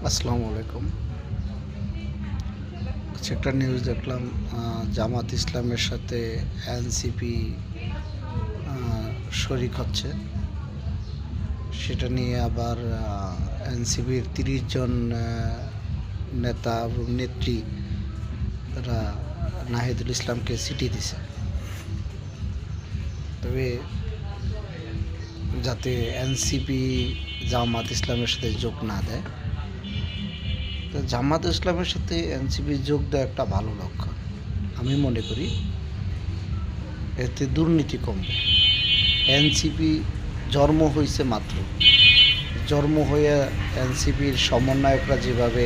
আসসালামু আলাইকুম। আচ্ছা, একটা নিউজ দেখলাম, জামাত ইসলামের সাথে এনসিপি শরিক হচ্ছে। সেটা নিয়ে আবার এনসিপির ৩০ জন নেতা এবং নেত্রী তারা নাহিদুল ইসলামকে চিঠি দিছে, তবে যাতে এনসিপি জামাত ইসলামের সাথে যোগ না দেয়। তো জামাত ইসলামের সাথে এনসিপি যোগ দেওয়া একটা ভালো লক্ষণ আমি মনে করি। এতে দুর্নীতি কমবে। এনসিপি জন্ম হয়েছে মাত্র, জন্ম হয়ে এনসিপির সমন্বয়করা যেভাবে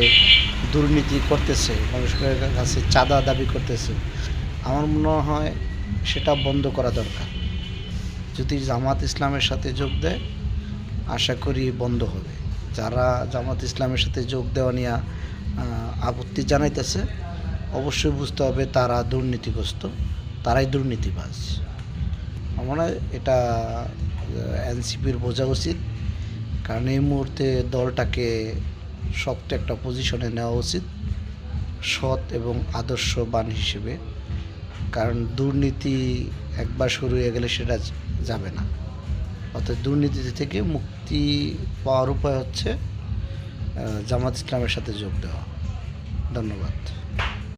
দুর্নীতি করতেছে, মানুষের কাছে চাঁদা দাবি করতেছে, আমার মনে হয় সেটা বন্ধ করা দরকার। যদি জামাত ইসলামের সাথে যোগ দেয়, আশা করি বন্ধ হবে। যারা জামাত ইসলামের সাথে যোগ দেওয়া নিয়ে আপত্তি জানাইতেছে, অবশ্যই বুঝতে হবে তারা দুর্নীতিগ্রস্ত, তারাই দুর্নীতিবাজ। আমার মনে হয় এটা এনসিপির বোঝা উচিত, কারণ এই মুহূর্তে দলটাকে শক্ত একটা পজিশনে নেওয়া উচিত, সৎ এবং আদর্শবান হিসেবে। কারণ দুর্নীতি একবার শুরু হয়ে গেলে সেটা যাবে না। অর্থাৎ দুর্নীতি থেকে মুক্তি পাওয়ার উপায় হচ্ছে জামাত ইসলামের সাথে যোগ দেওয়া। ধন্যবাদ।